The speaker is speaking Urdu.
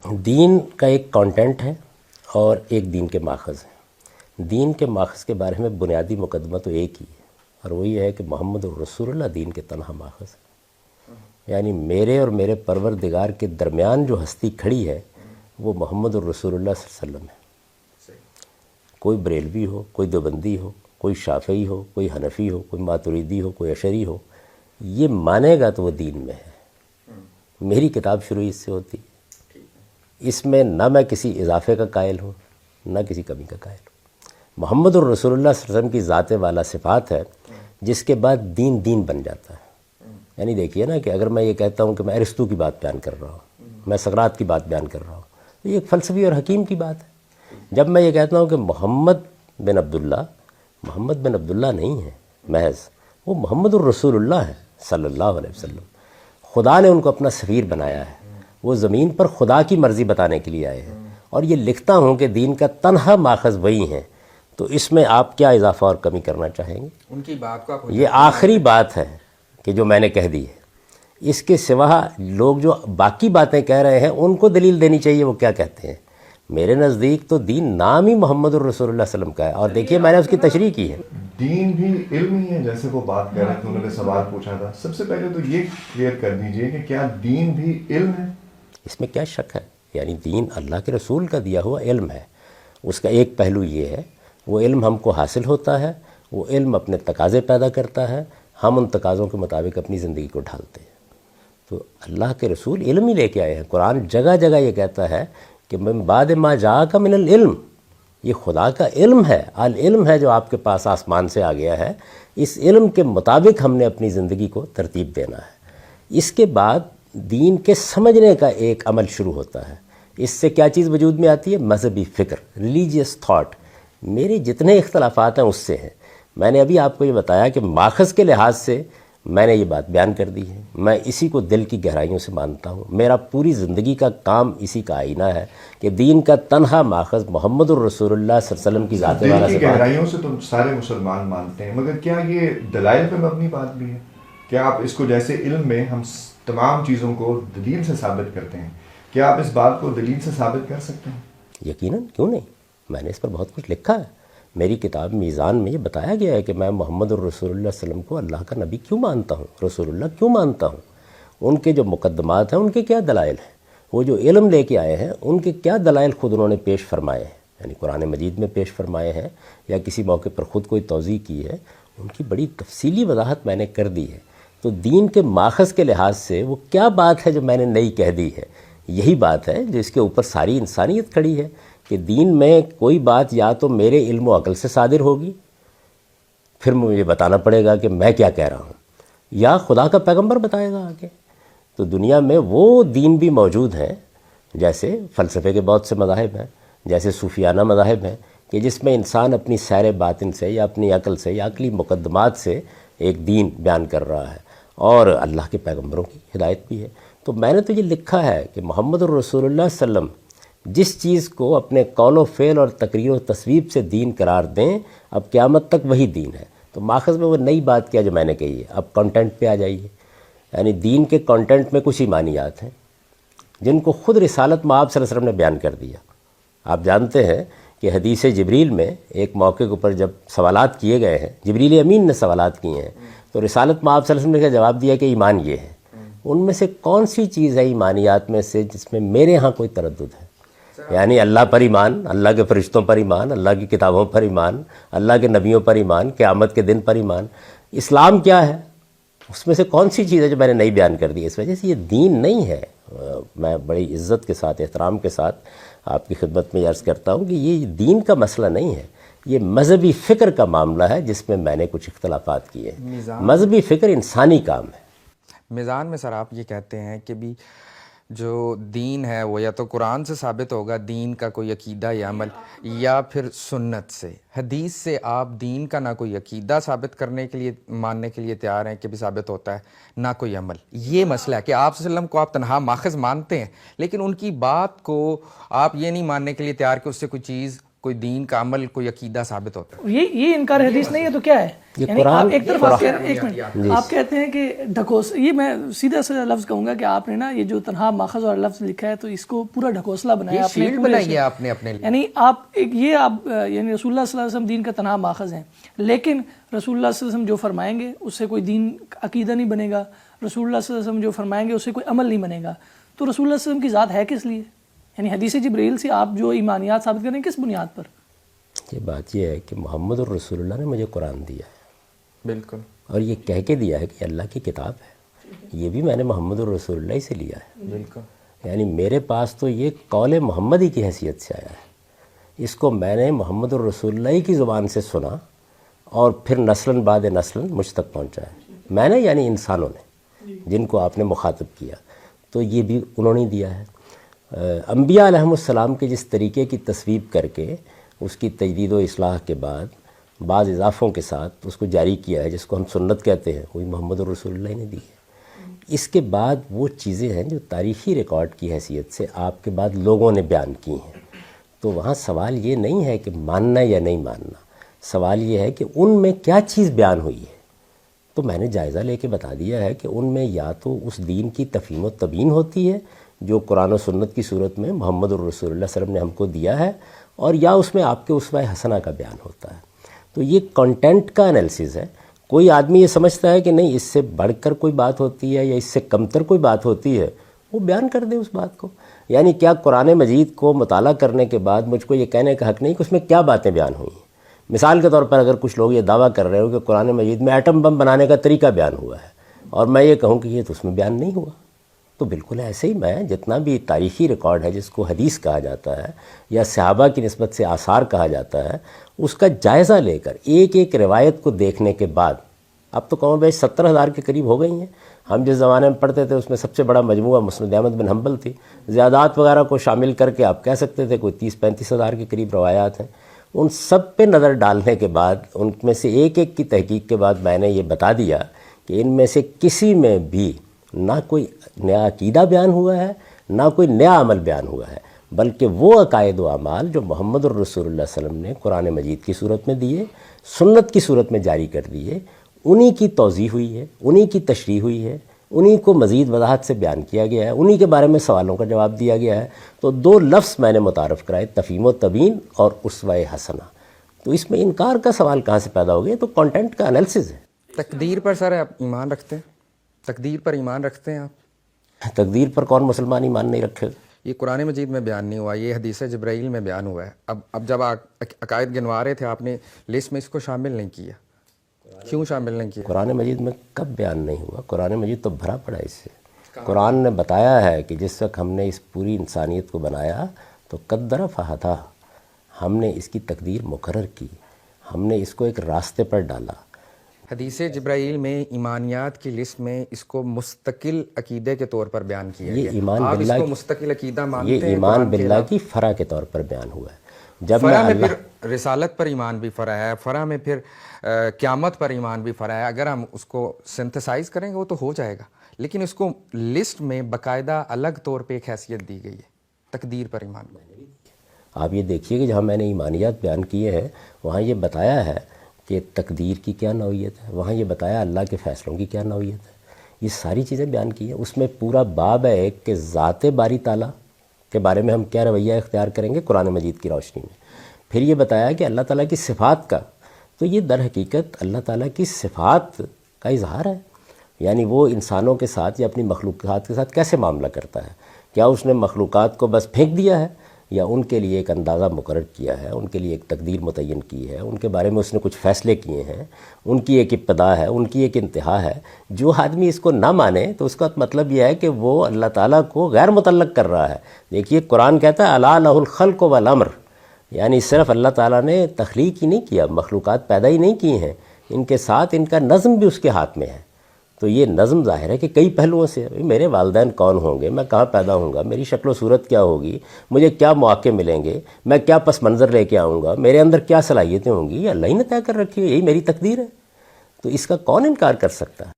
دین کا ایک کانٹینٹ ہے اور ایک دین کے ماخذ ہیں۔ دین کے ماخذ کے بارے میں بنیادی مقدمہ تو ایک ہی ہے، اور وہ یہ ہے کہ محمد الرسول اللہ دین کے تنہا ماخذ ہے۔ یعنی میرے اور میرے پروردگار کے درمیان جو ہستی کھڑی ہے وہ محمد الرسول اللہ صلی اللہ علیہ وسلم ہے۔ کوئی بریلوی ہو، کوئی دیوبندی ہو، کوئی شافعی ہو، کوئی حنفی ہو، کوئی ماتریدی ہو، کوئی اشعری ہو، یہ مانے گا تو وہ دین میں ہے۔ میری کتاب شروع اس سے ہوتی ہے، اس میں نہ میں کسی اضافے کا قائل ہوں نہ کسی کمی کا قائل ہوں۔ محمد الرسول اللہ صلی اللہ علیہ وسلم کی ذات والا صفات ہے جس کے بعد دین دین بن جاتا ہے۔ یعنی دیکھیے نا کہ اگر میں یہ کہتا ہوں کہ میں ارسطو کی بات بیان کر رہا ہوں، میں سقراط کی بات بیان کر رہا ہوں، تو یہ ایک فلسفی اور حکیم کی بات ہے۔ جب میں یہ کہتا ہوں کہ محمد بن عبداللہ نہیں ہے محض، وہ محمد الرسول اللہ ہے صلی اللہ علیہ وسلم۔ خدا نے ان کو اپنا سفیر بنایا ہے، وہ زمین پر خدا کی مرضی بتانے کے لیے آئے ہیں، اور یہ لکھتا ہوں کہ دین کا تنہا ماخذ وہی ہیں، تو اس میں آپ کیا اضافہ اور کمی کرنا چاہیں گے؟ ان کی بات کو آپ یہ آخری بات ہے کہ جو میں نے کہہ دی ہے۔ اس کے سوا لوگ جو باقی باتیں کہہ رہے ہیں ان کو دلیل دینی چاہیے وہ کیا کہتے ہیں۔ میرے نزدیک تو دین نام ہی محمد الرسول اللہ صلی اللہ علیہ وسلم کا ہے، اور دیکھیے میں نے اس کی تشریح کی ہے۔ دین بھی علم ہی ہے، جیسے وہ بات کر رہے تھے، انہوں نے سوال پوچھا تھا۔ سب سے پہلے تو یہ کلیئر کر دیجئے کہ کیا دین بھی علم ہے؟ اس میں کیا شک ہے؟ یعنی دین اللہ کے رسول کا دیا ہوا علم ہے۔ اس کا ایک پہلو یہ ہے، وہ علم ہم کو حاصل ہوتا ہے، وہ علم اپنے تقاضے پیدا کرتا ہے، ہم ان تقاضوں کے مطابق اپنی زندگی کو ڈھالتے ہیں۔ تو اللہ کے رسول علم ہی لے کے آئے ہیں۔ قرآن جگہ جگہ یہ کہتا ہے کہ من بعد ما جاءک من العلم، یہ خدا کا علم ہے، العلم ہے جو آپ کے پاس آسمان سے آ گیا ہے۔ اس علم کے مطابق ہم نے اپنی زندگی کو ترتیب دینا ہے۔ اس کے بعد دین کے سمجھنے کا ایک عمل شروع ہوتا ہے۔ اس سے کیا چیز وجود میں آتی ہے؟ مذہبی فکر، ریلیجیس تھاٹ۔ میرے جتنے اختلافات ہیں اس سے ہیں۔ میں نے ابھی آپ کو یہ بتایا کہ ماخذ کے لحاظ سے میں نے یہ بات بیان کر دی ہے، میں اسی کو دل کی گہرائیوں سے مانتا ہوں۔ میرا پوری زندگی کا کام اسی کا آئینہ ہے کہ دین کا تنہا ماخذ محمد الرسول اللہ صلی اللہ علیہ وسلم کی ذات والا دل کی صفات۔ گہرائیوں سے تو سارے مسلمان مانتے ہیں، مگر کیا یہ دلائل پر مبنی بات بھی ہے؟ کیا آپ اس کو، جیسے علم میں ہم تمام چیزوں کو دلیل سے ثابت کرتے ہیں، کیا آپ اس بات کو دلیل سے ثابت کر سکتے ہیں؟ یقیناً، کیوں نہیں؟ میں نے اس پر بہت کچھ لکھا ہے۔ میری کتاب میزان میں یہ بتایا گیا ہے کہ میں محمد الرسول اللہ صلی اللہ علیہ وسلم کو اللہ کا نبی کیوں مانتا ہوں، رسول اللہ کیوں مانتا ہوں، ان کے جو مقدمات ہیں ان کے کیا دلائل ہیں، وہ جو علم لے کے آئے ہیں ان کے کیا دلائل خود انہوں نے پیش فرمائے ہیں، یعنی قرآن مجید میں پیش فرمائے ہیں یا کسی موقع پر خود کوئی توضیح کی ہے، ان کی بڑی تفصیلی وضاحت میں نے کر دی ہے۔ تو دین کے ماخذ کے لحاظ سے وہ کیا بات ہے جو میں نے نئی کہہ دی ہے؟ یہی بات ہے جس کے اوپر ساری انسانیت کھڑی ہے کہ دین میں کوئی بات یا تو میرے علم و عقل سے صادر ہوگی، پھر مجھے بتانا پڑے گا کہ میں کیا کہہ رہا ہوں، یا خدا کا پیغمبر بتائے گا آگے۔ تو دنیا میں وہ دین بھی موجود ہیں، جیسے فلسفے کے بہت سے مذاہب ہیں، جیسے صوفیانہ مذاہب ہیں، کہ جس میں انسان اپنی سیر باطن سے یا اپنی عقل سے یا عقلی مقدمات سے ایک دین بیان کر رہا ہے، اور اللہ کے پیغمبروں کی ہدایت بھی ہے۔ تو میں نے تو یہ لکھا ہے کہ محمد الرسول اللہ صلی اللہ علیہ وسلم جس چیز کو اپنے قول و فعل اور تقریر و تصویب سے دین قرار دیں، اب قیامت تک وہی دین ہے۔ تو ماخذ میں وہ نئی بات کیا جو میں نے کہی ہے۔ اب کانٹینٹ پہ آ جائیے۔ یعنی دین کے کانٹینٹ میں کچھ ایمانیات ہیں جن کو خود رسالت مآب صلی اللہ علیہ وسلم نے بیان کر دیا۔ آپ جانتے ہیں کہ حدیث جبریل میں ایک موقع کے اوپر جب سوالات کیے گئے ہیں، جبریل امین نے سوالات کیے ہیں، تو رسالت مآب صلی اللہ علیہ وسلم نے جواب دیا کہ ایمان یہ ہے۔ ان میں سے کون سی چیز ہے ایمانیات میں سے جس میں میرے ہاں کوئی تردد ہے؟ یعنی اللہ پر ایمان، اللہ کے فرشتوں پر ایمان، اللہ کی کتابوں پر ایمان، اللہ کے نبیوں پر ایمان، قیامت کے دن پر ایمان۔ اسلام کیا ہے؟ اس میں سے کون سی چیز ہے جو میں نے نئی بیان کر دی؟ اس وجہ سے یہ دین نہیں ہے۔ میں بڑی عزت کے ساتھ، احترام کے ساتھ آپ کی خدمت میں عرض کرتا ہوں کہ یہ دین کا مسئلہ نہیں ہے، یہ مذہبی فکر کا معاملہ ہے جس میں میں نے کچھ اختلافات کیے ہیں۔ مذہبی فکر انسانی کام ہے۔ میزان میں سر آپ یہ کہتے ہیں کہ بھی جو دین ہے وہ یا تو قرآن سے ثابت ہوگا، دین کا کوئی عقیدہ یا عمل، یا پھر سنت سے۔ حدیث سے آپ دین کا نہ کوئی عقیدہ ثابت کرنے کے لیے، ماننے کے لیے تیار ہیں کہ بھی ثابت ہوتا ہے، نہ کوئی عمل۔ یہ مسئلہ ہے کہ آپ صلی اللہ علیہ وسلم کو آپ تنہا ماخذ مانتے ہیں، لیکن ان کی بات کو آپ یہ نہیں ماننے کے لیے تیار کہ اس سے کوئی چیز کوئی دین کا عمل کوئی عقیدہ ثابت ہوتا ہے؟ یہ انکار حدیث نہیں ہے تو کیا ہے؟ یعنی آپ ایک طرف آپ کہتے ہیں کہ یہ میں سیدھا سا لفظ کہوں گا کہ آپ نے نا یہ جو تنہا ماخذ اور لفظ لکھا ہے تو اس کو پورا ڈھکوسلا بنایا آپ نے اپنے لیے، یعنی یعنی رسول اللہ صلی اللہ علیہ وسلم دین کا تنہا ماخذ ہیں، لیکن رسول اللہ صلی اللہ علیہ وسلم جو فرمائیں گے اس سے کوئی دین عقیدہ نہیں بنے گا، رسول اللہ صلی اللہ علیہ وسلم جو فرمائیں گے اس سے کوئی عمل نہیں بنے گا، تو رسول اللہ صلی اللہ علیہ وسلم کی ذات ہے کس لیے؟ یعنی حدیث جبرائیل سے آپ جو ایمانیات ثابت کریں کس بنیاد پر؟ یہ بات یہ ہے کہ محمد الرسول اللہ نے مجھے قرآن دیا ہے، بالکل، اور یہ کہہ کے دیا ہے کہ یہ اللہ کی کتاب ہے، یہ بھی میں نے محمد الرسول اللہ سے لیا ہے، بالکل، یعنی میرے پاس تو یہ قول محمدی کی حیثیت سے آیا ہے، اس کو میں نے محمد الرسول اللہ کی زبان سے سنا اور پھر نسلاً بعد نسلاً مجھ تک پہنچا ہے، میں نے یعنی انسانوں نے جن کو آپ نے مخاطب کیا، تو یہ بھی انہوں نے دیا ہے۔ انبیاء علیہم السلام کے جس طریقے کی تصویب کر کے اس کی تجدید و اصلاح کے بعد بعض اضافوں کے ساتھ اس کو جاری کیا ہے، جس کو ہم سنت کہتے ہیں، وہی محمد الرسول اللہ نے دی ہے۔ اس کے بعد وہ چیزیں ہیں جو تاریخی ریکارڈ کی حیثیت سے آپ کے بعد لوگوں نے بیان کی ہیں، تو وہاں سوال یہ نہیں ہے کہ ماننا یا نہیں ماننا، سوال یہ ہے کہ ان میں کیا چیز بیان ہوئی ہے۔ تو میں نے جائزہ لے کے بتا دیا ہے کہ ان میں یا تو اس دین کی تفہیم و تبیین ہوتی ہے جو قرآن و سنت کی صورت میں محمد الرسول اللہ صلی اللہ علیہ وسلم نے ہم کو دیا ہے، اور یا اس میں آپ کے اسوہ حسنہ کا بیان ہوتا ہے۔ تو یہ کنٹینٹ کا انالیسز ہے۔ کوئی آدمی یہ سمجھتا ہے کہ نہیں اس سے بڑھ کر کوئی بات ہوتی ہے یا اس سے کمتر کوئی بات ہوتی ہے، وہ بیان کر دے اس بات کو۔ یعنی کیا قرآن مجید کو مطالعہ کرنے کے بعد مجھ کو یہ کہنے کا حق نہیں کہ اس میں کیا باتیں بیان ہوئی ہیں؟ مثال کے طور پر اگر کچھ لوگ یہ دعویٰ کر رہے ہو کہ قرآن مجید میں ایٹم بم بنانے کا طریقہ بیان ہوا ہے، اور میں یہ کہوں کہ یہ تو اس میں بیان نہیں ہوا، تو بالکل ایسے ہی میں جتنا بھی تاریخی ریکارڈ ہے جس کو حدیث کہا جاتا ہے یا صحابہ کی نسبت سے آثار کہا جاتا ہے، اس کا جائزہ لے کر ایک ایک روایت کو دیکھنے کے بعد، اب تو کم و بیش 70,000 کے قریب ہو گئی ہیں۔ ہم جس زمانے میں پڑھتے تھے اس میں سب سے بڑا مجموعہ مسند احمد بن حنبل تھی، زیادات وغیرہ کو شامل کر کے آپ کہہ سکتے تھے کوئی 30-35,000 کے قریب روایات ہیں۔ ان سب پہ نظر ڈالنے کے بعد ان میں سے ایک ایک کی تحقیق کے بعد میں نے یہ بتا دیا کہ ان میں سے کسی میں بھی نہ کوئی نیا عقیدہ بیان ہوا ہے، نہ کوئی نیا عمل بیان ہوا ہے، بلکہ وہ عقائد و اعمال جو محمد الرسول اللہ صلی اللہ علیہ وسلم نے قرآن مجید کی صورت میں دیے، سنت کی صورت میں جاری کر دیے، انہی کی توضیح ہوئی ہے، انہی کی تشریح ہوئی ہے، انہی کو مزید وضاحت سے بیان کیا گیا ہے، انہی کے بارے میں سوالوں کا جواب دیا گیا ہے۔ تو دو لفظ میں نے متعارف کرائے، تفہیم و تبیین اور اسوہ حسنہ، تو اس میں انکار کا سوال کہاں سے پیدا ہو گیا؟ تو کنٹینٹ کا انالیسز ہے۔ تقدیر پر سر آپ ایمان رکھتے ہیں؟ تقدیر پر ایمان رکھتے ہیں آپ؟ تقدیر پر کون مسلمان ایمان نہیں رکھے؟ یہ قرآن مجید میں بیان نہیں ہوا، یہ حدیث جبرائیل میں بیان ہوا ہے۔ اب جب عقائد گنوا رہے تھے آپ نے لسٹ میں اس کو شامل نہیں کیا، کیوں شامل نہیں کیا؟ قرآن مجید میں کب بیان نہیں ہوا؟ قرآن مجید تو بھرا پڑا ہے اس سے۔ قرآن نے بتایا ہے کہ جس وقت ہم نے اس پوری انسانیت کو بنایا تو قدر فہدا، ہم نے اس کی تقدیر مقرر کی، ہم نے اس کو ایک راستے پر ڈالا۔ حدیث جبرائیل میں ایمانیات کی لسٹ میں اس کو مستقل عقیدے کے طور پر بیان کیا گیا۔ یہ ایمان آپ اس باللہ کو مستقل عقیدہ مانتے یہ ہیں؟ ایمان باللہ کی فرع کے طور پر بیان ہوا ہے۔ جب فرع میں پھر رسالت پر ایمان بھی فرع ہے، فرع میں پھر قیامت پر ایمان بھی فرع ہے۔ اگر ہم اس کو سنتھسائز کریں گے وہ تو ہو جائے گا، لیکن اس کو لسٹ میں باقاعدہ الگ طور پہ ایک حیثیت دی گئی ہے، تقدیر پر ایمان۔ آپ یہ دیکھیے کہ جہاں میں نے ایمانیات بیان کیے ہیں وہاں یہ بتایا ہے کہ تقدیر کی کیا نوعیت ہے، وہاں یہ بتایا اللہ کے فیصلوں کی کیا نوعیت ہے، یہ ساری چیزیں بیان کی ہیں۔ اس میں پورا باب ہے ایک کہ ذات باری تعالیٰ کے بارے میں ہم کیا رویہ اختیار کریں گے قرآن مجید کی روشنی میں۔ پھر یہ بتایا کہ اللہ تعالیٰ کی صفات کا، تو یہ در حقیقت اللہ تعالیٰ کی صفات کا اظہار ہے، یعنی وہ انسانوں کے ساتھ یا اپنی مخلوقات کے ساتھ کیسے معاملہ کرتا ہے۔ کیا اس نے مخلوقات کو بس پھینک دیا ہے یا ان کے لیے ایک اندازہ مقرر کیا ہے، ان کے لیے ایک تقدیر متعین کی ہے، ان کے بارے میں اس نے کچھ فیصلے کیے ہیں، ان کی ایک ابتدا ہے، ان کی ایک انتہا ہے۔ جو آدمی اس کو نہ مانے تو اس کا مطلب یہ ہے کہ وہ اللہ تعالیٰ کو غیر متعلق کر رہا ہے۔ دیکھیے قرآن کہتا ہے الا لہ الخلق والامر، یعنی صرف اللہ تعالیٰ نے تخلیق ہی نہیں کیا، مخلوقات پیدا ہی نہیں کی ہیں، ان کے ساتھ ان کا نظم بھی اس کے ہاتھ میں ہے۔ تو یہ نظم ظاہر ہے کہ کئی پہلوؤں سے، میرے والدین کون ہوں گے، میں کہاں پیدا ہوں گا، میری شکل و صورت کیا ہوگی، مجھے کیا مواقع ملیں گے، میں کیا پس منظر لے کے آؤں گا، میرے اندر کیا صلاحیتیں ہوں گی، یہ اللہ ہی نے طے کر رکھی ہے، یہی میری تقدیر ہے۔ تو اس کا کون انکار کر سکتا ہے؟